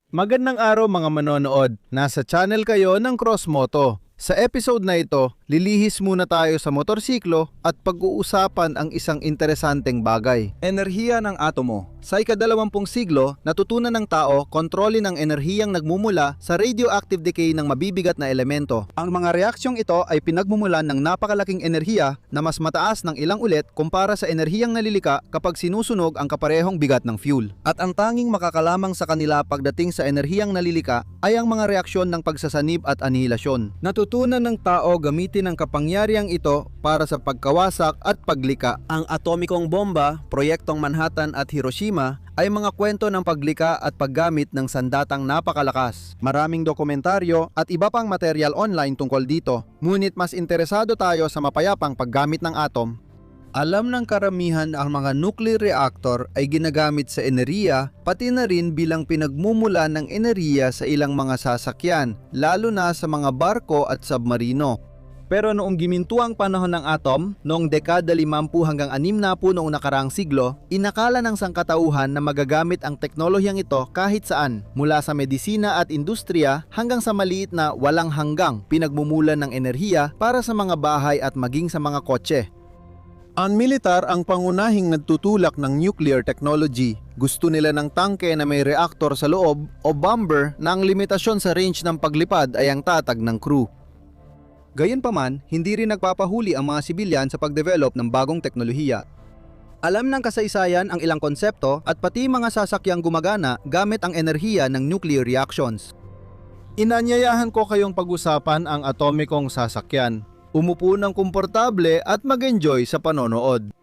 Magandang araw mga manonood. Nasa channel kayo ng Crossmoto. Sa episode na ito, lilihis muna tayo sa motorsiklo at pag-uusapan ang isang interesanteng bagay. Enerhiya ng atomo. Sa ika-20 siglo, natutunan ng tao kontrolin ang enerhiyang nagmumula sa radioactive decay ng mabibigat na elemento. Ang mga reaksyong ito ay pinagmumulan ng napakalaking enerhiya na mas mataas ng ilang ulit kumpara sa enerhiyang nalilika kapag sinusunog ang kaparehong bigat ng fuel. At ang tanging makakalamang sa kanila pagdating sa enerhiyang nalilika ay ang mga reaksyon ng pagsasanib at anihilasyon. Natutunan ng tao gamitin ang kapangyarihang ito para sa pagkawasak at paglika. Ang atomikong bomba, proyektong Manhattan at Hiroshima ay mga kwento ng paglika at paggamit ng sandatang napakalakas. Maraming dokumentaryo at iba pang material online tungkol dito. Ngunit mas interesado tayo sa mapayapang paggamit ng atom. Alam ng karamihan ang mga nuclear reactor ay ginagamit sa enerhiya, pati na rin bilang pinagmumulan ng enerhiya sa ilang mga sasakyan, lalo na sa mga barko at submarino. Pero noong gimintuang panahon ng atom, noong dekada 50 hanggang 60 noong nakaraang siglo, inakala ng sangkatauhan na magagamit ang teknolohiyang ito kahit saan, mula sa medisina at industriya hanggang sa maliit na walang hanggang pinagmumulan ng enerhiya para sa mga bahay at maging sa mga kotse. Ang militar ang pangunahing nagtutulak ng nuclear technology. Gusto nila ng tangke na may reactor sa loob o bomber na ang limitasyon sa range ng paglipad ay ang tatag ng crew. Gayunpaman, hindi rin nagpapahuli ang mga sibilyan sa pagdevelop ng bagong teknolohiya. Alam ng kasaysayan ang ilang konsepto at pati mga sasakyang gumagana gamit ang enerhiya ng nuclear reactions. Inanyayahan ko kayong pag-usapan ang atomikong sasakyan. Umupo ng komportable at mag-enjoy sa panonood.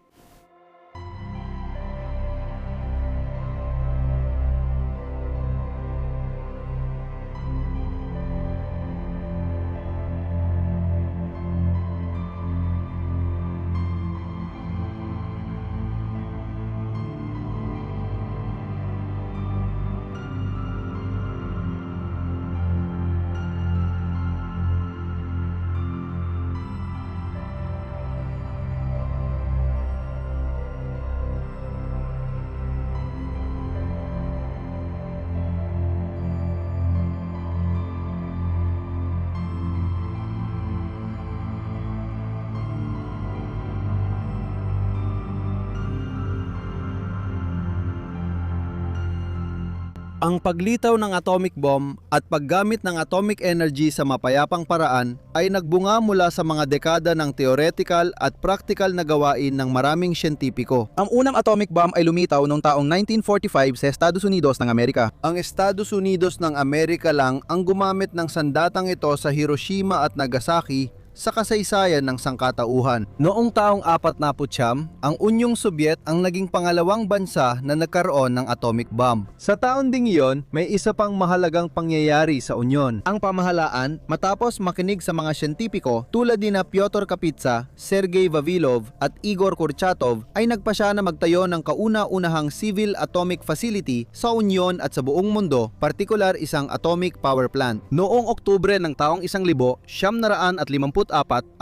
Ang paglitaw ng atomic bomb at paggamit ng atomic energy sa mapayapang paraan ay nagbunga mula sa mga dekada ng theoretical at practical na gawain ng maraming siyentipiko. Ang unang atomic bomb ay lumitaw noong taong 1945 sa Estados Unidos ng Amerika. Ang Estados Unidos ng Amerika lang ang gumamit ng sandatang ito sa Hiroshima at Nagasaki sa kasaysayan ng sangkatauhan. Noong taong 49, ang Unyong Sobyet ang naging pangalawang bansa na nagkaroon ng atomic bomb. Sa taon ding iyon, may isa pang mahalagang pangyayari sa Unyon. Ang pamahalaan, matapos makinig sa mga siyentipiko tulad ni Pyotr Kapitsa, Sergei Vavilov at Igor Kurchatov, ay nagpasya na magtayo ng kauna-unahang civil atomic facility sa Unyon at sa buong mundo, partikular isang atomic power plant. Noong Oktubre ng taong 1954,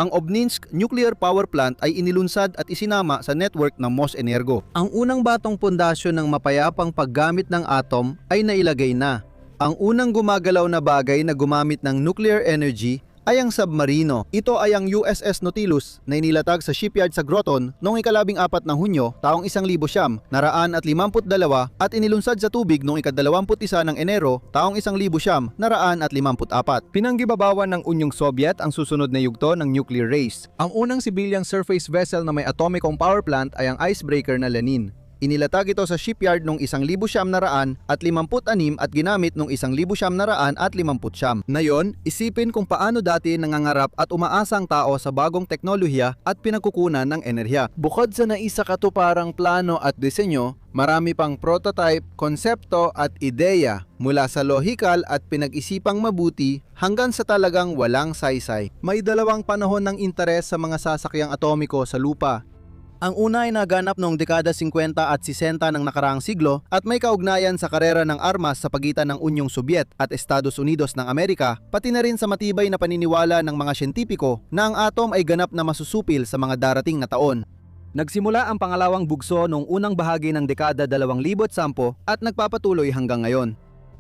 ang Obninsk Nuclear Power Plant ay inilunsad at isinama sa network ng Mosenergo. Ang unang batong pundasyon ng mapayapang paggamit ng atom ay nailagay na. Ang unang gumagalaw na bagay na gumamit ng nuclear energy ay ang submarino. Ito ay ang USS Nautilus na inilatag sa shipyard sa Groton noong ika-14 ng Hunyo taong 1952 at inilunsad sa tubig noong ika-21 ng Enero taong 1954. Pinanggibabawan ng Unyong Sobyet ang susunod na yugto ng nuclear race. Ang unang civilian surface vessel na may atomikong power plant ay ang icebreaker na Lenin. Inilatag ito sa shipyard noong 1956 at ginamit noong 1959. Ngayon, isipin kung paano dati nangangarap at umaasa ang tao sa bagong teknolohiya at pinagkukunan ng enerhiya. Bukod sa naisakatuparang plano at disenyo, marami pang prototype, konsepto at ideya mula sa lohikal at pinag-isipang mabuti hanggang sa talagang walang saysay. May dalawang panahon ng interes sa mga sasakyang atomiko sa lupa. Ang una ay naganap noong dekada 50 at 60 ng nakaraang siglo at may kaugnayan sa karera ng armas sa pagitan ng Unyong Sobyet at Estados Unidos ng Amerika, pati na rin sa matibay na paniniwala ng mga siyentipiko na ang atom ay ganap na masusupil sa mga darating na taon. Nagsimula ang pangalawang bugso noong unang bahagi ng dekada 2010 at nagpapatuloy hanggang ngayon.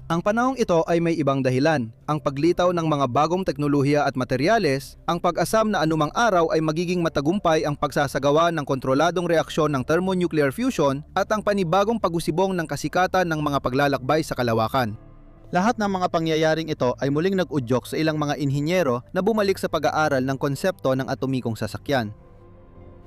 Ang panahong ito ay may ibang dahilan, ang paglitaw ng mga bagong teknolohiya at materyales, ang pag-asam na anumang araw ay magiging matagumpay ang pagsasagawa ng kontroladong reaksyon ng thermonuclear fusion at ang panibagong pag-usibong ng kasikatan ng mga paglalakbay sa kalawakan. Lahat ng mga pangyayaring ito ay muling nag-udyok sa ilang mga inhinyero na bumalik sa pag-aaral ng konsepto ng atomikong sasakyan.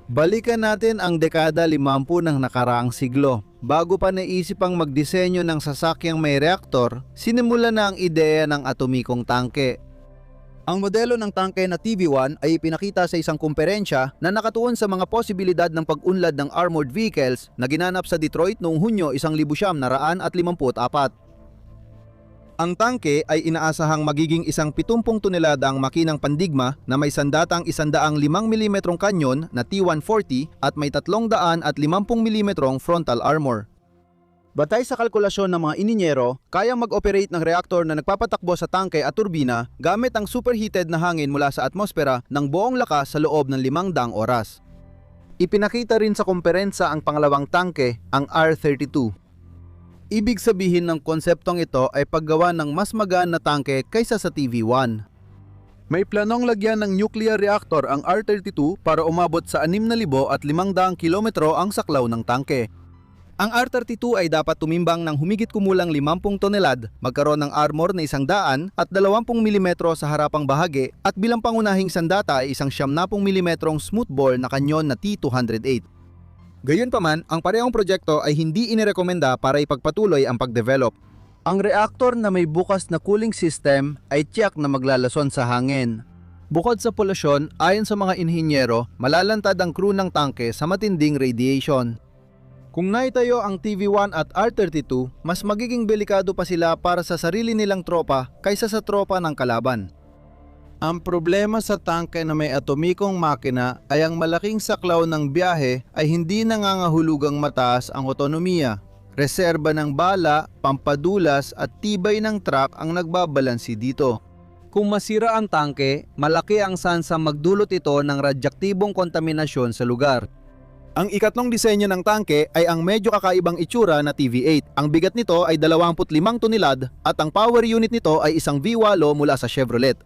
Balikan natin ang dekada 50 ng nakaraang siglo. Bago pa naisip ang magdisenyo ng sasakyang may reaktor, sinimula na ang ideya ng atomikong tangke. Ang modelo ng tangke na TV-1 ay ipinakita sa isang kumperensya na nakatuon sa mga posibilidad ng pag-unlad ng armored vehicles na ginanap sa Detroit noong Hunyo 1954. Ang tangke ay inaasahang magiging isang 70 toneladang makinang pandigma na may sandatang 105 mm kanyon na T-140 at may 350 mm frontal armor. Batay sa kalkulasyon ng mga ininyero, kayang mag-operate ng reaktor na nagpapatakbo sa tangke at turbina gamit ang superheated na hangin mula sa atmosfera ng buong lakas sa loob ng 500 oras. Ipinakita rin sa kumperensya ang pangalawang tangke, ang R-32. Ibig sabihin ng konseptong ito ay paggawa ng mas magaan na tangke kaysa sa TV-1. May planong lagyan ng nuclear reactor ang R-32 para umabot sa 6,500 kilometro ang saklaw ng tangke. Ang R-32 ay dapat tumimbang ng humigit kumulang 50 tonelad, magkaroon ng armor na 100 at 20 mm sa harapang bahagi at bilang pangunahing sandata ay isang 70 mm smoothbore na kanyon na T-208. Gayunpaman, ang parehong proyekto ay hindi inirekomenda para ipagpatuloy ang pagdevelop. Ang reaktor na may bukas na cooling system ay tiyak na maglalason sa hangin. Bukod sa polusyon, ayon sa mga inhinyero, malalantad ang crew ng tangke sa matinding radiation. Kung naitayo ang TV-1 at R-32, mas magiging delikado pa sila para sa sarili nilang tropa kaysa sa tropa ng kalaban. Ang problema sa tangke na may atomikong makina ay ang malaking saklaw ng biyahe ay hindi nangangahulugang mataas ang otonomiya. Reserba ng bala, pampadulas at tibay ng truck ang nagbabalansi dito. Kung masira ang tangke, malaki ang sansang magdulot ito ng radyaktibong kontaminasyon sa lugar. Ang ikatlong disenyo ng tangke ay ang medyo kakaibang itsura na TV-8. Ang bigat nito ay 25 tonelad at ang power unit nito ay isang V8 mula sa Chevrolet.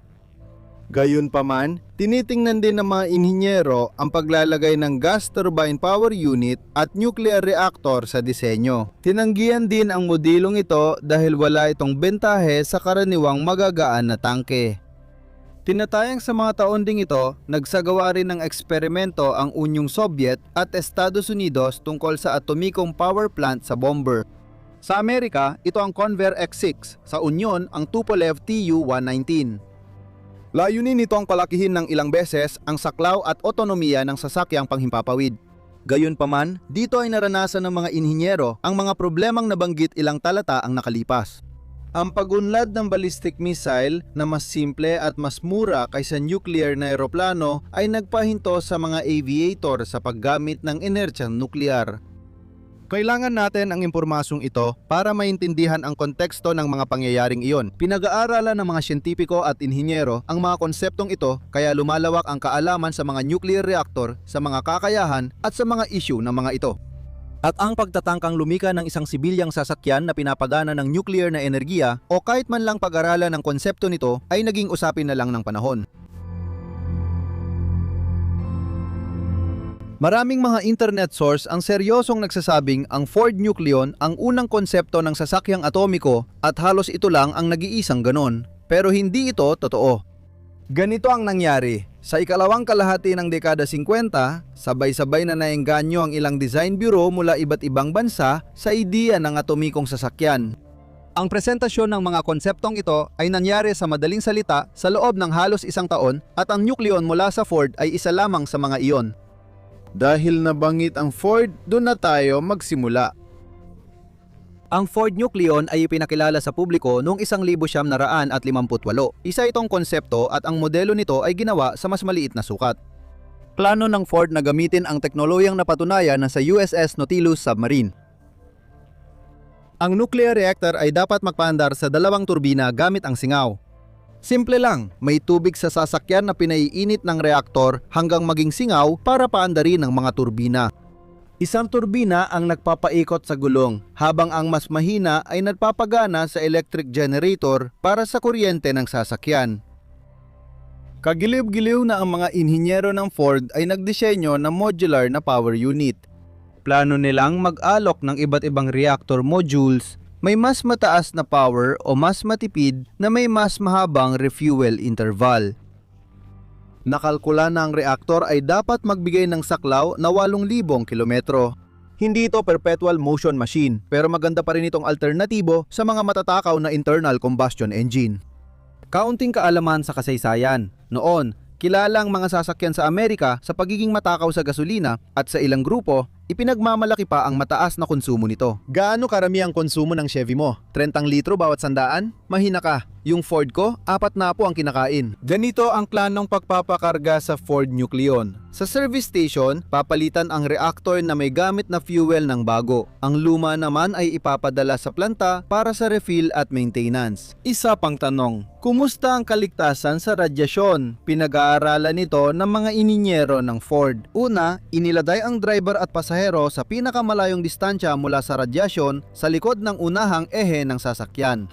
Gayunpaman, tinitingnan din ng mga inhinyero ang paglalagay ng gas turbine power unit at nuclear reactor sa disenyo. Tinanggihan din ang modelong ito dahil wala itong bentahe sa karaniwang magagaan na tangke. Tinatayang sa mga taon ding ito, nagsagawa rin ng eksperimento ang Unyong Soviet at Estados Unidos tungkol sa atomikong power plant sa bomber. Sa Amerika, ito ang Convair X6, sa Union ang Tupolev Tu-119. Layunin nito ang palakihin ng ilang beses ang saklaw at otonomiya ng sasakyang panghimpapawid. Gayunpaman, dito ay naranasan ng mga inhinyero ang mga problemang nabanggit ilang talata ang nakalipas. Ang pagunlad ng ballistic missile na mas simple at mas mura kaysa nuclear na eroplano ay nagpahinto sa mga aviator sa paggamit ng enerhiyang nuklear. Kailangan natin ang impormasyong ito para maintindihan ang konteksto ng mga pangyayaring iyon. Pinag-aaralan ng mga siyentipiko at inhinyero ang mga konseptong ito kaya lumalawak ang kaalaman sa mga nuclear reactor, sa mga kakayahan at sa mga issue ng mga ito. At ang pagtatangkang lumika ng isang sibilyang sasakyan na pinapagana ng nuclear na enerhiya o kahit man lang pag-aralan ng konsepto nito ay naging usapin na lang ng panahon. Maraming mga internet source ang seryosong nagsasabing ang Ford Nucleon ang unang konsepto ng sasakyang atomiko at halos ito lang ang nag-iisang ganon. Pero hindi ito totoo. Ganito ang nangyari. Sa ikalawang kalahati ng dekada 50, sabay-sabay na naengganyo ang ilang design bureau mula iba't ibang bansa sa ideya ng atomikong sasakyan. Ang presentasyon ng mga konseptong ito ay nangyari sa madaling salita sa loob ng halos isang taon at ang Nucleon mula sa Ford ay isa lamang sa mga iyon. Dahil nabanggit ang Ford, doon na tayo magsimula. Ang Ford Nucleon ay ipinakilala sa publiko noong 1958. Isa itong konsepto at ang modelo nito ay ginawa sa mas maliit na sukat. Plano ng Ford na gamitin ang teknolohiyang napatunayan na sa USS Nautilus submarine. Ang nuclear reactor ay dapat magpaandar sa 2 turbina gamit ang singaw. Simple lang, may tubig sa sasakyan na pinaiinit ng reaktor hanggang maging singaw para paandarin ang mga turbina. Isang turbina ang nagpapaikot sa gulong, habang ang mas mahina ay nagpapagana sa electric generator para sa kuryente ng sasakyan. Kagiliw-giliw na ang mga inhinyero ng Ford ay nagdisenyo ng modular na power unit. Plano nilang mag-alok ng iba't ibang reactor modules, may mas mataas na power o mas matipid na may mas mahabang refuel interval. Nakalkula na ang reaktor ay dapat magbigay ng saklaw na 8,000 kilometro. Hindi ito perpetual motion machine, pero maganda pa rin itong alternatibo sa mga matatakaw na internal combustion engine. Kaunting kaalaman sa kasaysayan. Noon, kilala ang mga sasakyan sa Amerika sa pagiging matakaw sa gasolina at sa ilang grupo, ipinagmamalaki pa ang mataas na konsumo nito. Gaano karami ang konsumo ng Chevy mo? 30 litro bawat 100? Mahina ka. Yung Ford ko, 4 na po ang kinakain. Ganito ang planong pagpapakarga sa Ford Nucleon. Sa service station, papalitan ang reactor na may gamit na fuel ng bago. Ang luma naman ay ipapadala sa planta para sa refill at maintenance. Isa pang tanong, kumusta ang kaligtasan sa radyasyon? Pinag-aaralan nito ng mga ininyero ng Ford. Una, iniladay ang driver at pasahero sa pinakamalayong distansya mula sa radyasyon sa likod ng unahang ehe ng sasakyan.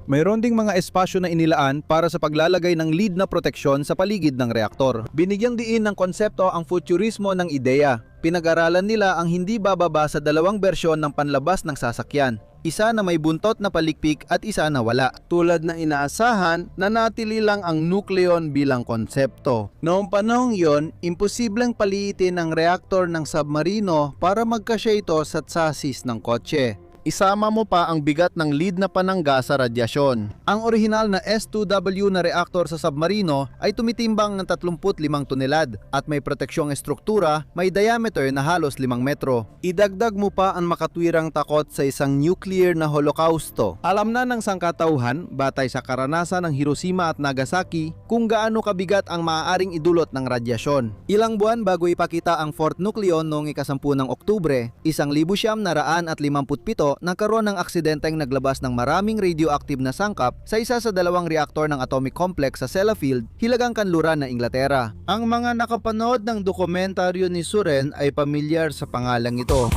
Mayroon ding mga espasyo na inilaan para sa paglalagay ng lead na proteksyon sa paligid ng reaktor. Binigyang diin ng konsepto ang futurismo ng ideya. Pinag-aralan nila ang hindi bababa sa 2 bersyon ng panlabas ng sasakyan. Isa na may buntot na palikpik at isa na wala. Tulad na inaasahan, nanatili lang ang Nucleon bilang konsepto. Noong panahong yon, imposibleng paliitin ang reaktor ng submarino para magkasya ito sa chassis ng kotse. Isama mo pa ang bigat ng lead na panangga sa radyasyon. Ang orihinal na S2W na reaktor sa submarino ay tumitimbang ng 35 tonelad at may proteksyong estruktura, may diameter na halos 5 metro. Idagdag mo pa ang makatwirang takot sa isang nuclear na holokausto. Alam na ng sangkatauhan, batay sa karanasan ng Hiroshima at Nagasaki, kung gaano kabigat ang maaaring idulot ng radyasyon. Ilang buwan bago ipakita ang Fort Nucleon noong ika-10 ng Oktubre, 1957 nagkaroon ng aksidenteng naglabas ng maraming radioactive na sangkap sa isa sa 2 reaktor ng atomic complex sa Sellafield, Hilagang Kanluran na Inglaterra. Ang mga nakapanood ng dokumentaryo ni Suren ay pamilyar sa pangalang ito.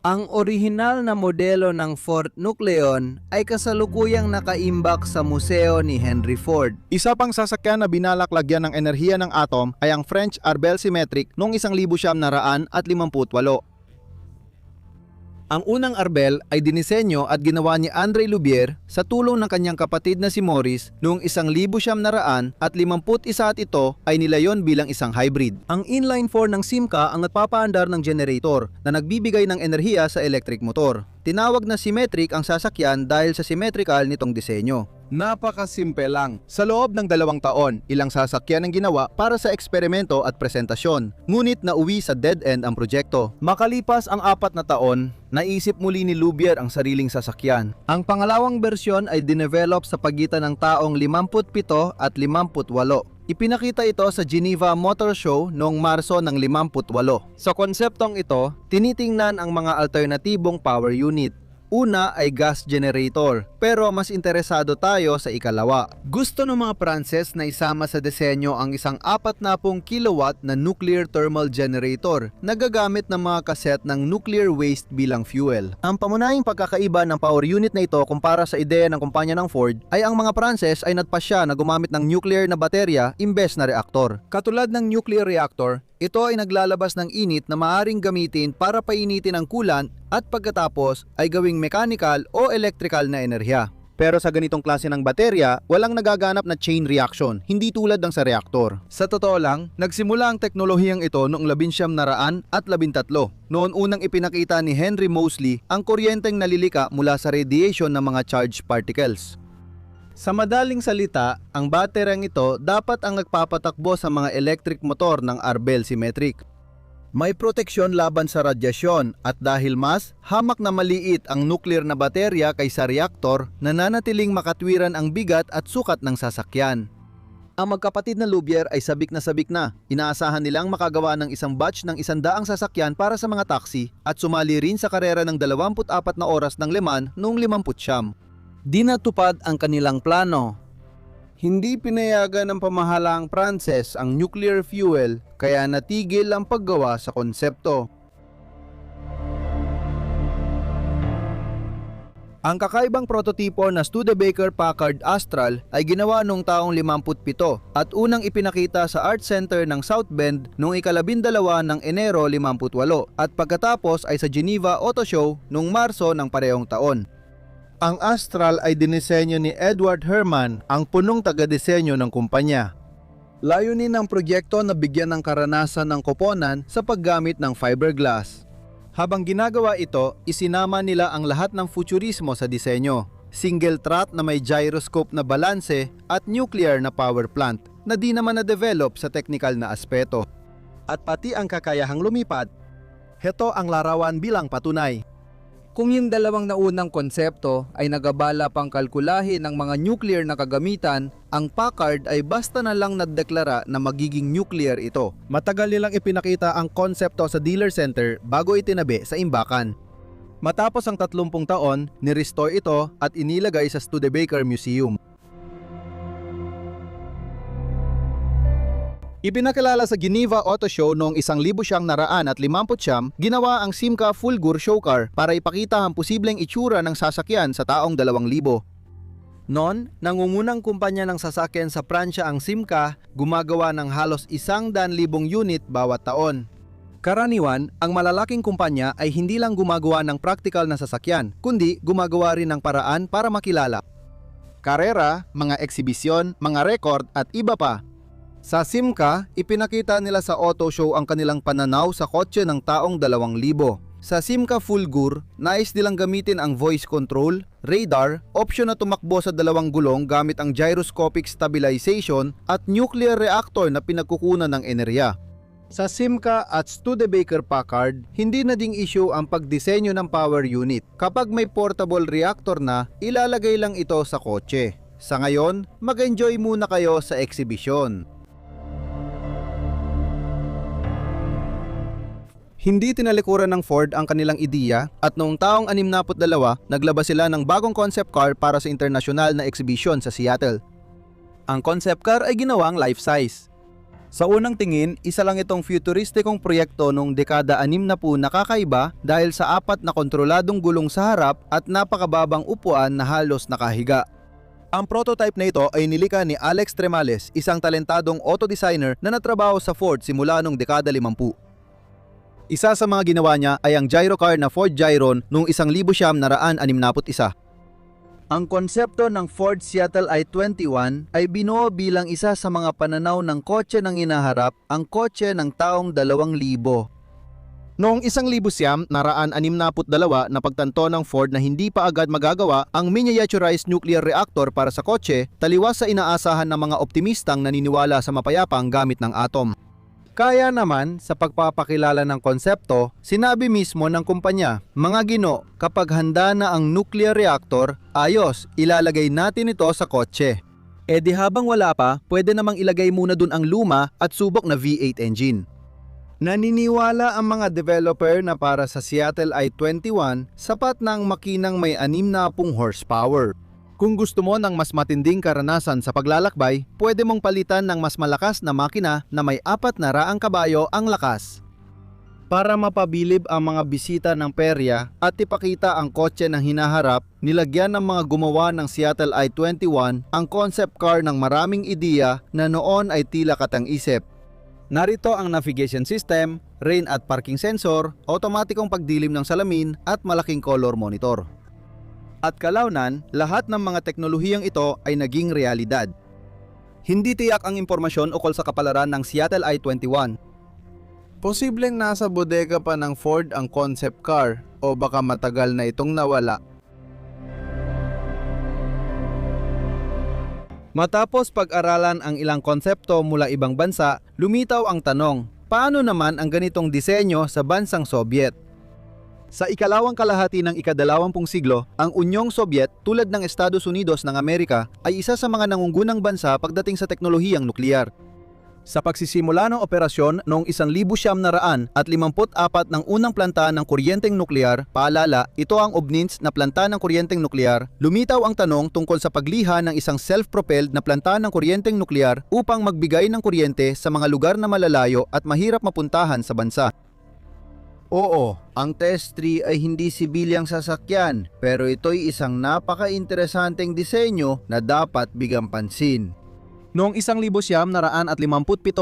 Ang orihinal na modelo ng Fort Nucleon ay kasalukuyang nakaimbak sa museo ni Henry Ford. Isa pang sasakyan na binalak lagyan ng enerhiya ng atom ay ang French Arbel Symmetric noong 1958. Ang unang Arbel ay dinisenyo at ginawa ni André Lubier sa tulong ng kanyang kapatid na si Maurice noong 1951 at ito ay nilayon bilang isang hybrid. Ang inline 4 ng Simca ang nagpapaandar ng generator na nagbibigay ng enerhiya sa electric motor. Tinawag na symmetric ang sasakyan dahil sa symmetrical nitong disenyo. Napakasimple lang. Sa loob ng 2 taon, ilang sasakyan ang ginawa para sa eksperimento at presentasyon. Ngunit nauwi sa dead end ang proyekto. Makalipas ang 4 na taon, naisip muli ni Lubier ang sariling sasakyan. Ang pangalawang bersyon ay dinevelop sa pagitan ng taong 57 at 58. Ipinakita ito sa Geneva Motor Show noong Marso ng 58. Sa konseptong ito, tinitingnan ang mga alternatibong power unit. Una ay gas generator, pero mas interesado tayo sa ikalawa. Gusto ng mga Pranses na isama sa disenyo ang isang 40 kilowatt na nuclear thermal generator na gagamit ng mga kaset ng nuclear waste bilang fuel. Ang pamunahing pagkakaiba ng power unit na ito kumpara sa ideya ng kumpanya ng Ford ay ang mga Pranses ay nagpasya na gumamit ng nuclear na baterya imbes na reaktor. Katulad ng nuclear reactor, ito ay naglalabas ng init na maaaring gamitin para painitin ang coolant at pagkatapos ay gawing mechanical o electrical na enerhiya. Pero sa ganitong klase ng baterya, walang nagaganap na chain reaction, hindi tulad ng sa reaktor. Sa totoo lang, nagsimula ang teknolohiyang ito noong 1913. Noon unang ipinakita ni Henry Moseley ang kuryenteng nalilika mula sa radiation ng mga charged particles. Sa madaling salita, ang bateryang ito dapat ang nagpapatakbo sa mga electric motor ng Arbel Symmetric. May proteksyon laban sa radyasyon at dahil mas hamak na maliit ang nuclear na baterya kaysa reaktor, nananatiling makatwiran ang bigat at sukat ng sasakyan. Ang magkapatid na Lubier ay sabik na sabik na. Inaasahan nilang makagawa ng isang batch ng 100 sasakyan para sa mga taxi at sumali rin sa karera ng 24 na oras ng Le Mans noong 59. Di natupad ang kanilang plano. Hindi pinayagan ng pamahalaang Pranses ang nuclear fuel kaya natigil ang paggawa sa konsepto. Ang kakaibang prototipo na Studebaker-Packard Astral ay ginawa noong taong 57 at unang ipinakita sa Art Center ng South Bend noong ika-12 ng Enero 58 at pagkatapos ay sa Geneva Auto Show noong Marso ng parehong taon. Ang Astral ay dinisenyo ni Edward Herman, ang punong taga-disenyo ng kumpanya. Layunin ng proyekto na bigyan ng karanasan ng koponan sa paggamit ng fiberglass. Habang ginagawa ito, isinama nila ang lahat ng futurismo sa disenyo. Single trot na may gyroscope na balanse at nuclear na power plant na di naman na-develop sa technical na aspeto. At pati ang kakayahang lumipad, heto ang larawan bilang patunay. Kung yung dalawang naunang konsepto ay nagabala pang kalkulahin ng mga nuclear na kagamitan, ang Packard ay basta na lang nadeklara na magiging nuclear ito. Matagal nilang ipinakita ang konsepto sa dealer center bago itinabi sa imbakan. Matapos ang 30 taon, ni-restore ito at inilagay sa Studebaker Museum. Ipinakilala sa Geneva Auto Show noong 1959, ginawa ang Simca Fulgur show car para ipakita ang posibleng itsura ng sasakyan sa taong 2,000. Noon, nangungunang kumpanya ng sasakyan sa Pransya ang Simca, gumagawa ng halos 100,000 unit bawat taon. Karaniwan, ang malalaking kumpanya ay hindi lang gumagawa ng practical na sasakyan, kundi gumagawa rin ng paraan para makilala. Karera, mga eksibisyon, mga record at iba pa. Sa Simca, ipinakita nila sa auto show ang kanilang pananaw sa kotse ng taong 2,000. Sa Simca Fulgur, nais nilang gamitin ang voice control, radar, option na tumakbo sa 2 gulong gamit ang gyroscopic stabilization at nuclear reactor na pinagkukunan ng enerhiya. Sa Simca at Studebaker-Packard, hindi na ding issue ang pagdisenyo ng power unit. Kapag may portable reactor na, ilalagay lang ito sa kotse. Sa ngayon, mag-enjoy muna kayo sa eksibisyon. Hindi tinalikuran ng Ford ang kanilang ideya at noong taong 62, naglabas sila ng bagong concept car para sa internasyonal na exhibition sa Seattle. Ang concept car ay ginawang life-size. Sa unang tingin, isa lang itong futuristikong proyekto noong dekada 60 na kakaiba dahil sa 4 na kontroladong gulong sa harap at napakababang upuan na halos nakahiga. Ang prototype na ito ay nilikha ni Alex Tremales, isang talentadong auto designer na natrabaho sa Ford simula noong dekada 50. Isa sa mga ginawa niya ay ang gyrocar na Ford Gyron noong 1961. Ang konsepto ng Ford Seattle i21 ay binuo bilang isa sa mga pananaw ng kotse ng inaharap, ang kotse ng taong 2,000. Noong 1962, na pagtanto ng Ford na hindi pa agad magagawa ang miniaturized nuclear reactor para sa kotse, taliwas sa inaasahan ng mga optimistang naniniwala sa mapayapang gamit ng atom. Kaya naman, sa pagpapakilala ng konsepto, sinabi mismo ng kumpanya, mga Gino, kapag handa na ang nuclear reactor, ayos, ilalagay natin ito sa kotse. E di habang wala pa, pwede namang ilagay muna dun ang luma at subok na V8 engine. Naniniwala ang mga developer na para sa Seattle i21, sapat na ang makinang may 60 horsepower. Kung gusto mo ng mas matinding karanasan sa paglalakbay, pwede mong palitan ng mas malakas na makina na may 400 kabayo ang lakas. Para mapabilib ang mga bisita ng perya at ipakita ang kotse ng hinaharap, nilagyan ng mga gumawa ng Seattle i21 ang concept car ng maraming ideya na noon ay tila katang-isip. Narito ang navigation system, rain at parking sensor, automatikong pagdilim ng salamin at malaking color monitor. At kalaunan, lahat ng mga teknolohiyang ito ay naging realidad. Hindi tiyak ang impormasyon ukol sa kapalaran ng Seattle i21. Posibleng nasa bodega pa ng Ford ang concept car o baka matagal na itong nawala. Matapos pag-aralan ang ilang konsepto mula ibang bansa, lumitaw ang tanong, paano naman ang ganitong disenyo sa bansang Soviet? Sa ikalawang kalahati ng ika-20 siglo, ang Unyong Soviet tulad ng Estados Unidos ng Amerika ay isa sa mga nangungunang bansa pagdating sa teknolohiyang nuklear. Sa pagsisimula ng operasyon noong 1954 ng unang planta ng kuryenteng nuklear, paalala, ito ang Obninsk na planta ng kuryenteng nuklear, lumitaw ang tanong tungkol sa pagliha ng isang self-propelled na planta ng kuryenteng nuklear upang magbigay ng kuryente sa mga lugar na malalayo at mahirap mapuntahan sa bansa. Oo, ang Test 3 ay hindi sibilyang sasakyan, pero ito'y isang napaka-interesanteng disenyo na dapat bigyang pansin. Noong 1957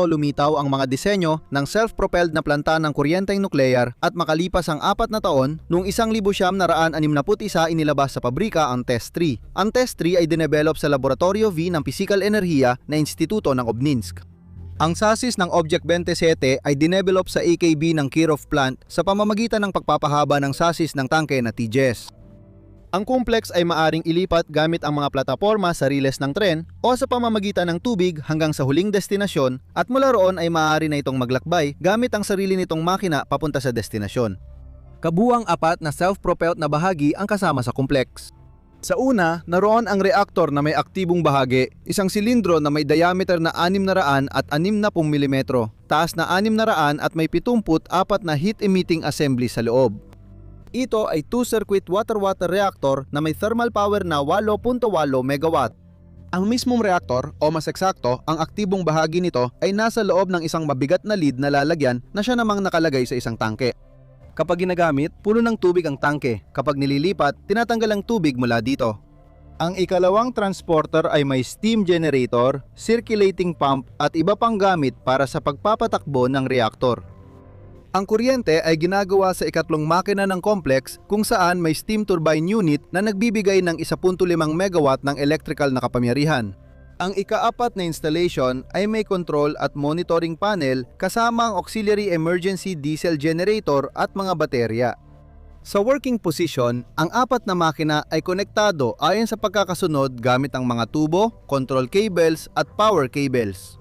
lumitaw ang mga disenyo ng self-propelled na planta ng kuryenteng nuklear at makalipas ang 4 na taon, noong 1961 inilabas sa pabrika ang Test 3. Ang Test 3 ay dinevelop sa Laboratorio V ng Pisikal Enerhiya na Instituto ng Obninsk. Ang sasis ng Object 27 ay dinevelop sa AKB ng Kirov plant sa pamamagitan ng pagpapahaba ng sasis ng tangke na TGS. Ang complex ay maaring ilipat gamit ang mga plataporma sa riles ng tren o sa pamamagitan ng tubig hanggang sa huling destinasyon at mula roon ay maaari na itong maglakbay gamit ang sarili nitong makina papunta sa destinasyon. Kabuang 4 na self-propelled na bahagi ang kasama sa complex. Sa una, naroon ang reaktor na may aktibong bahagi, isang silindro na may diameter na 600 at 60 mm, taas na 600 at may 74 na heat-emitting assembly sa loob. Ito ay 2-circuit water-water reactor na may thermal power na 8.8 MW. Ang mismong reaktor, o mas eksakto, ang aktibong bahagi nito ay nasa loob ng isang mabigat na lid na lalagyan na siya namang nakalagay sa isang tangke. Kapag ginagamit, puno ng tubig ang tangke. Kapag nililipat, tinatanggal ang tubig mula dito. Ang ikalawang transporter ay may steam generator, circulating pump at iba pang gamit para sa pagpapatakbo ng reaktor. Ang kuryente ay ginagawa sa ikatlong makina ng complex kung saan may steam turbine unit na nagbibigay ng 1.5 MW ng electrical na kapangyarihan. Ang ika-4 na installation ay may control at monitoring panel kasama ang auxiliary emergency diesel generator at mga baterya. Sa working position, ang 4 na makina ay konektado ayon sa pagkakasunod gamit ang mga tubo, control cables at power cables.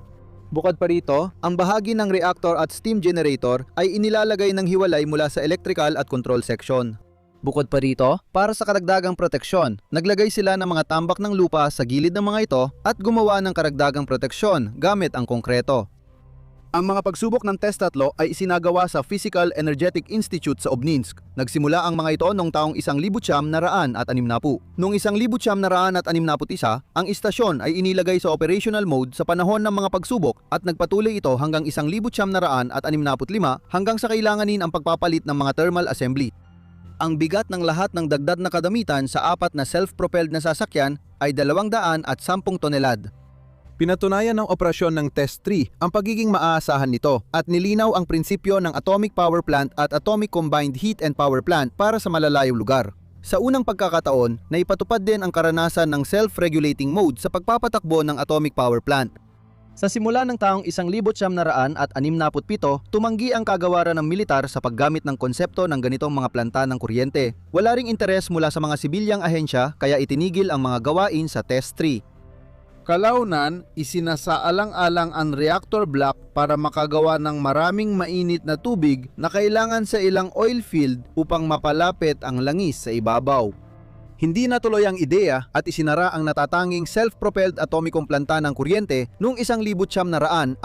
Bukod pa rito, ang bahagi ng reactor at steam generator ay inilalagay ng hiwalay mula sa electrical at control section. Bukod pa rito, para sa karagdagang proteksyon, naglagay sila ng mga tambak ng lupa sa gilid ng mga ito at gumawa ng karagdagang proteksyon gamit ang konkreto. Ang mga pagsubok ng Test 3 ay isinagawa sa Physical Energetic Institute sa Obninsk. Nagsimula ang mga ito noong taong 1960. Noong 1961, ang istasyon ay inilagay sa operational mode sa panahon ng mga pagsubok at nagpatuloy ito hanggang 1965 hanggang sa kailanganin ang pagpapalit ng mga thermal assembly. Ang bigat ng lahat ng dagdag na kadamitan sa 4 na self-propelled na sasakyan ay 210 tonelad. Pinatunayan ng operasyon ng Test 3 ang pagiging maaasahan nito at nilinaw ang prinsipyo ng atomic power plant at atomic combined heat and power plant para sa malalayong lugar. Sa unang pagkakataon, naipatupad din ang karanasan ng self-regulating mode sa pagpapatakbo ng atomic power plant. Sa simula ng taong 1967, tumanggi ang kagawaran ng militar sa paggamit ng konsepto ng ganitong mga planta ng kuryente. Wala ring interes mula sa mga sibilyang ahensya kaya itinigil ang mga gawain sa Test 3. Kalaunan, isinasaalang-alang ang reactor block para makagawa ng maraming mainit na tubig na kailangan sa ilang oil field upang mapalapit ang langis sa ibabaw. Hindi natuloy ang ideya at isinara ang natatanging self-propelled atomikong planta ng kuryente noong 1969.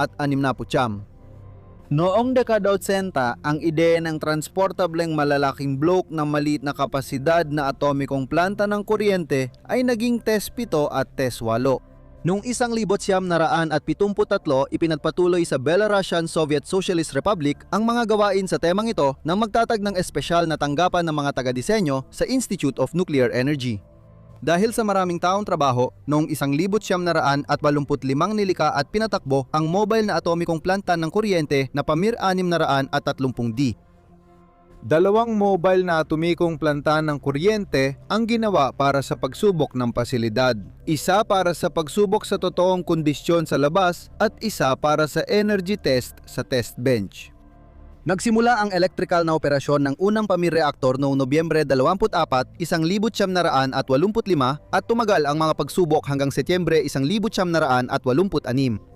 Noong dekada 80, ang ideya ng transportableng malalaking bloke ng maliit na kapasidad na atomikong planta ng kuryente ay naging Test 7 at Test 8. Noong 1973, ipinagpatuloy sa Belarusian Soviet Socialist Republic ang mga gawain sa temang ito nang magtatag ng espesyal na tanggapan ng mga taga-disenyo sa Institute of Nuclear Energy. Dahil sa maraming taong trabaho, noong 1985 nilikha at pinatakbo ang mobile na atomikong planta ng kuryente na Pamir 630D. Dalawang mobile na atomikong planta ng kuryente ang ginawa para sa pagsubok ng pasilidad. Isa para sa pagsubok sa totoong kondisyon sa labas at isa para sa energy test sa test bench. Nagsimula ang electrical na operasyon ng unang Pamir reactor noong Nobyembre 24, 1985 at tumagal ang mga pagsubok hanggang Setyembre 1986.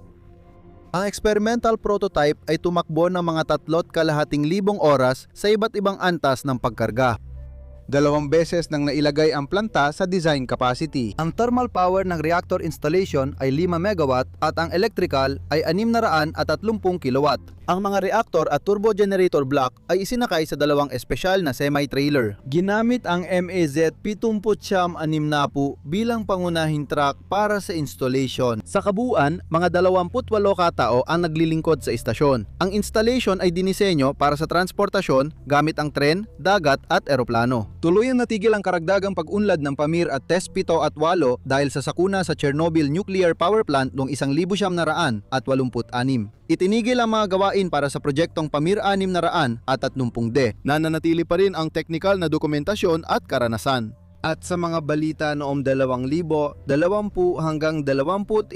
Ang experimental prototype ay tumakbo ng mga 3,500 oras sa iba't ibang antas ng pagkarga. 2 beses nang nailagay ang planta sa design capacity. Ang thermal power ng reactor installation ay 5 megawatt at ang electrical ay 630 kilowatt. Ang mga reactor at turbo generator block ay isinakay sa dalawang espesyal na semi-trailer. Ginamit ang MAZ 79 bilang pangunahing truck para sa installation. Sa kabuuan, mga 28 katao ang naglilingkod sa istasyon. Ang installation ay dinisenyo para sa transportasyon gamit ang tren, dagat at eroplano. Tuluyang natigil ang karagdagang pag-unlad ng Pamir at TES 7 at 8 dahil sa sakuna sa Chernobyl Nuclear Power Plant noong 1986. Itinigil ang mga gawain para sa proyektong Pamir 600 at 30D. Nananatili pa rin ang teknikal na dokumentasyon at karanasan. At sa mga balita noong 2020 hanggang 21,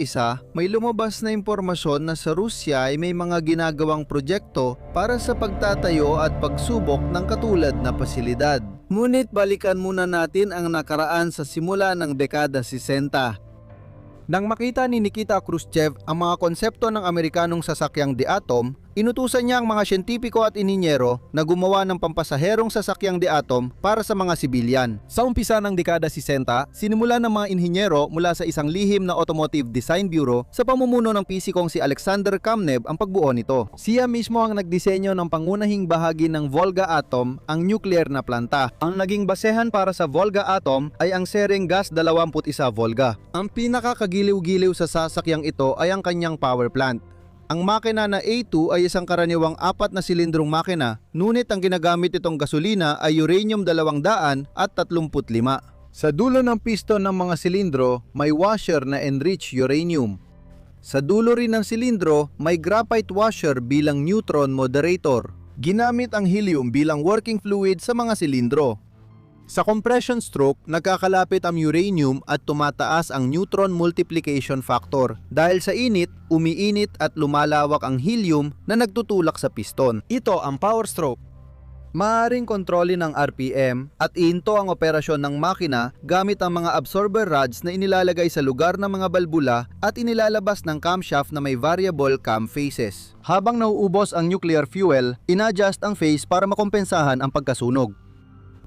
may lumabas na impormasyon na sa Rusya ay may mga ginagawang proyekto para sa pagtatayo at pagsubok ng katulad na pasilidad. Ngunit balikan muna natin ang nakaraan sa simula ng dekada 60. Nang makita ni Nikita Khrushchev ang mga konsepto ng Amerikanong sasakyang di-atom, inutusan niya ang mga siyentipiko at ininyero na gumawa ng pampasaherong sasakyang di-atom para sa mga sibilyan. Sa umpisa ng dekada 60, sinimula ng mga inhinyero mula sa isang lihim na automotive design bureau sa pamumuno ng pisikong si Alexander Kamnev ang pagbuo nito. Siya mismo ang nagdisenyo ng pangunahing bahagi ng Volga Atom, ang nuclear na planta. Ang naging basehan para sa Volga Atom ay ang Sereng Gas 21 Volga. Ang pinakakagiliw-giliw sa sasakyang ito ay ang kanyang power plant. Ang makina na A2 ay isang karaniwang 4 na silindrong makina, ngunit ang ginagamit itong gasolina ay uranium 200 at 35. Sa dulo ng piston ng mga silindro, may washer na enriched uranium. Sa dulo rin ng silindro, may graphite washer bilang neutron moderator. Ginamit ang helium bilang working fluid sa mga silindro. Sa compression stroke, nagkakalapit ang uranium at tumataas ang neutron multiplication factor. Dahil sa init, umiinit at lumalawak ang helium na nagtutulak sa piston. Ito ang power stroke. Maaaring kontrolin ng RPM at ihinto ang operasyon ng makina gamit ang mga absorber rods na inilalagay sa lugar ng mga balbula at inilalabas ng camshaft na may variable cam phases. Habang nauubos ang nuclear fuel, inadjust ang phase para makompensahan ang pagkasunog.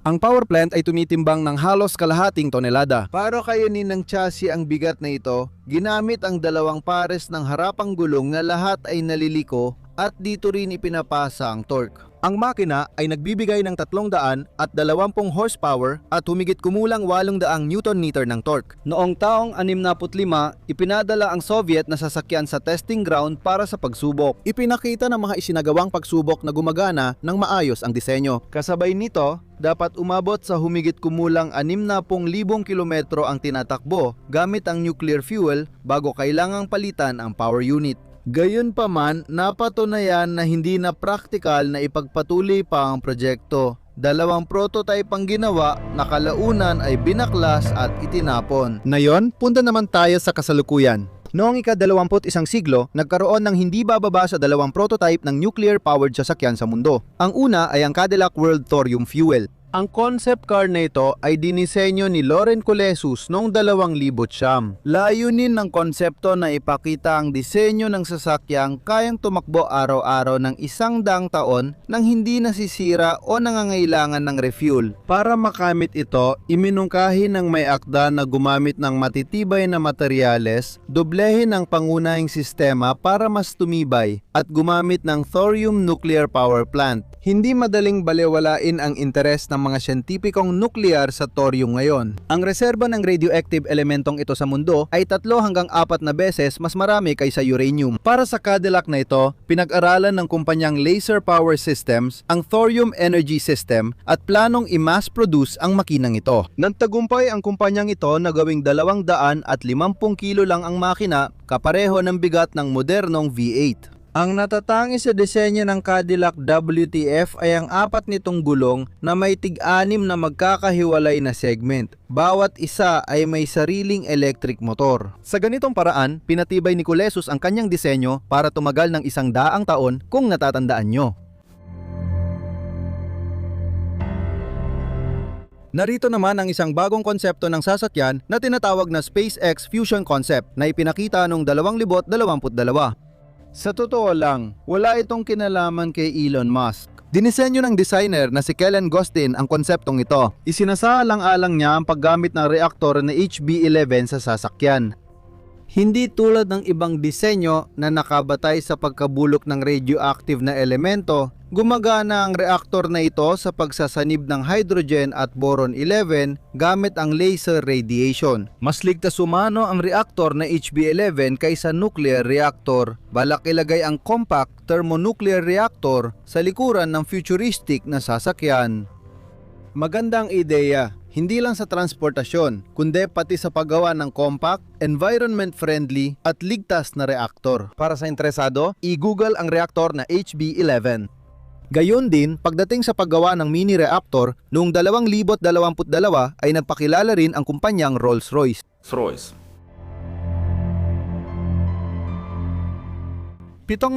Ang power plant ay tumitimbang ng halos kalahating tonelada. Para kayunin ng chassis ang bigat na ito, ginamit ang 2 pares ng harapang gulong na lahat ay naliliko at dito rin ipinapasa ang torque. Ang makina ay nagbibigay ng 300 at 20 horsepower at humigit kumulang 800 Newton-meter ng torque. Noong taong 65, ipinadala ang Soviet na sasakyan sa testing ground para sa pagsubok. Ipinakita ng mga isinagawang pagsubok na gumagana ng maayos ang disenyo. Kasabay nito, dapat umabot sa humigit kumulang 60,000 kilometro ang tinatakbo gamit ang nuclear fuel bago kailangang palitan ang power unit. Gayunpaman, napatunayan na hindi na praktikal na ipagpatuloy pa ang proyekto. 2 prototype ang ginawa, nakalaunan ay binaklas at itinapon. Ngayon, punta naman tayo sa kasalukuyan. Noong ika-21 siglo, nagkaroon ng hindi bababa sa 2 prototype ng nuclear-powered sasakyan sa mundo. Ang una ay ang Cadillac World Thorium Fuel. Ang concept car na ito ay dinisenyo ni Loren Colesus noong 2009. Layunin ng konsepto na ipakita ang disenyo ng sasakyang kayang tumakbo araw-araw ng 100 taon nang hindi nasisira o nangangailangan ng refuel. Para makamit ito, iminungkahi ng may akda na gumamit ng matitibay na materyales, doblehin ang pangunahing sistema para mas tumibay, at gumamit ng thorium nuclear power plant. Hindi madaling balewalain ang interes ng mga siyentipikong nuklear sa thorium ngayon. Ang reserba ng radioactive elementong ito sa mundo ay 3 hanggang 4 na beses mas marami kaysa uranium. Para sa Cadillac na ito, pinag-aralan ng kumpanyang Laser Power Systems ang thorium energy system at planong i-mass produce ang makinang ito. Nagtagumpay ang kumpanyang ito na gawing 250 kilo lang ang makina, kapareho ng bigat ng modernong V8. Ang natatangi sa disenyo ng Cadillac WTF ay ang 4 nitong gulong na may tig-6 na magkakahiwalay na segment. Bawat isa ay may sariling electric motor. Sa ganitong paraan, pinatibay ni Colesus ang kanyang disenyo para tumagal ng 100 taon kung natatandaan nyo. Narito naman ang isang bagong konsepto ng sasakyan na tinatawag na SpaceX Fusion Concept na ipinakita noong 2022. Sa totoo lang, wala itong kinalaman kay Elon Musk. Dinisenyo ng designer na si Kellen Gostin ang konseptong ito. Isinasaalang-alang niya ang paggamit ng reaktor na HB11 sa sasakyan. Hindi tulad ng ibang disenyo na nakabatay sa pagkabulok ng radioactive na elemento, gumagana ang reaktor na ito sa pagsasanib ng hydrogen at boron-11 gamit ang laser radiation. Mas ligtas umano ang reaktor na HB11 kaysa nuclear reactor. Balak ilagay ang compact thermonuclear reactor sa likuran ng futuristic na sasakyan. Magandang ideya, hindi lang sa transportasyon, kundi pati sa paggawa ng compact, environment-friendly at ligtas na reaktor. Para sa interesado, i-google ang reaktor na HB11. Gayon din, pagdating sa paggawa ng mini reactor, noong 2022 ay nagpakilala rin ang kumpanyang Rolls-Royce. 7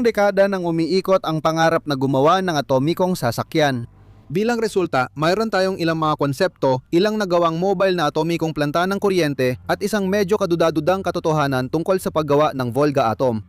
dekada nang umiikot ang pangarap na gumawa ng atomikong sasakyan. Bilang resulta, mayroon tayong ilang mga konsepto, ilang nagawang mobile na atomikong planta ng kuryente at isang medyo kadudadudang katotohanan tungkol sa paggawa ng Volga Atom.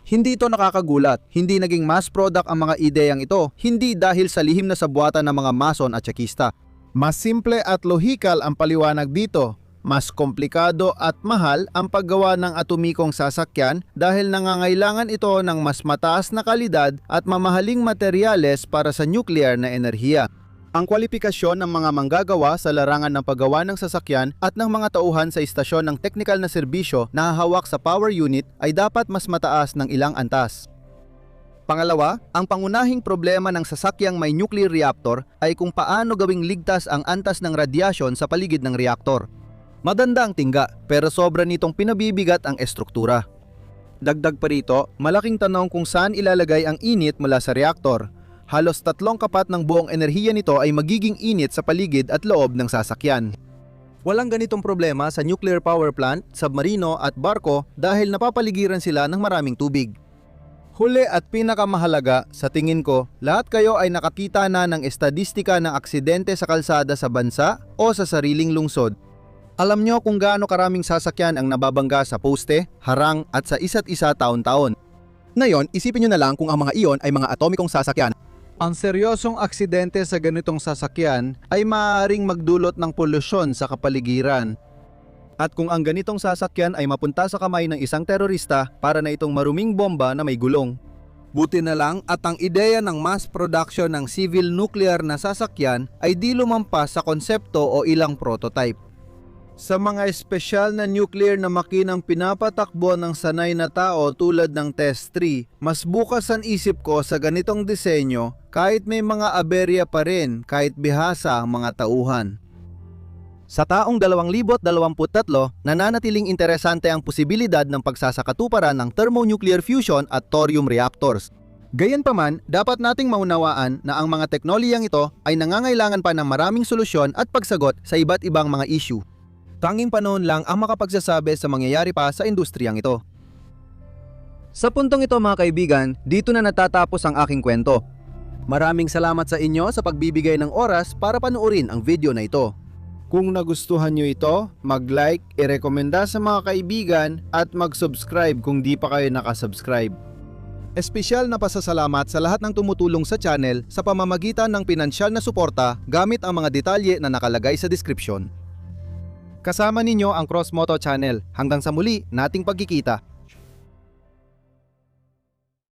Hindi ito nakakagulat, hindi naging mass product ang mga ideyang ito, hindi dahil sa lihim na sabuatan ng mga mason at tsekista. Mas simple at lohikal ang paliwanag dito. Mas komplikado at mahal ang paggawa ng atomikong sasakyan dahil nangangailangan ito ng mas mataas na kalidad at mamahaling materyales para sa nuclear na enerhiya. Ang kwalifikasyon ng mga manggagawa sa larangan ng paggawa ng sasakyan at ng mga tauhan sa istasyon ng teknikal na serbisyo na hahawak sa power unit ay dapat mas mataas ng ilang antas. Pangalawa, ang pangunahing problema ng sasakyang may nuclear reactor ay kung paano gawing ligtas ang antas ng radyasyon sa paligid ng reaktor. Madanda ang tingga pero sobra nitong pinabibigat ang estruktura. Dagdag pa rito, malaking tanong kung saan ilalagay ang init mula sa reaktor. Halos 3 kapat ng buong enerhiya nito ay magiging init sa paligid at loob ng sasakyan. Walang ganitong problema sa nuclear power plant, submarino at barko dahil napapaligiran sila ng maraming tubig. Huli at pinakamahalaga, sa tingin ko, lahat kayo ay nakakita na ng estadistika ng aksidente sa kalsada sa bansa o sa sariling lungsod. Alam nyo kung gaano karaming sasakyan ang nababangga sa poste, harang at sa isa't isa taon-taon. Ngayon, isipin nyo na lang kung ang mga iyon ay mga atomikong sasakyan. Ang seryosong aksidente sa ganitong sasakyan ay maaaring magdulot ng polusyon sa kapaligiran. At kung ang ganitong sasakyan ay mapunta sa kamay ng isang terorista para na itong maruming bomba na may gulong. Buti na lang at ang ideya ng mass production ng civil nuclear na sasakyan ay di lumampas sa konsepto o ilang prototype. Sa mga espesyal na nuclear na makinang pinapatakbo ng sanay na tao tulad ng Test 3, mas bukas ang isip ko sa ganitong disenyo kahit may mga aberya pa rin kahit bihasa ang mga tauhan. Sa taong 2023, nananatiling interesante ang posibilidad ng pagsasakatuparan ng thermonuclear fusion at thorium reactors. Gayunpaman, dapat nating maunawaan na ang mga teknolohiyang ito ay nangangailangan pa ng maraming solusyon at pagsagot sa iba't ibang mga issue. Tanging panahon lang ang makapagsasabi sa mangyayari pa sa industriyang ito. Sa puntong ito mga kaibigan, dito na natatapos ang aking kwento. Maraming salamat sa inyo sa pagbibigay ng oras para panoorin ang video na ito. Kung nagustuhan nyo ito, mag-like, i-rekomenda sa mga kaibigan at mag-subscribe kung di pa kayo nakasubscribe. Espesyal na pasasalamat sa lahat ng tumutulong sa channel sa pamamagitan ng pinansyal na suporta gamit ang mga detalye na nakalagay sa description. Kasama ninyo ang Cross Moto Channel. Hanggang sa muli nating pagkikita.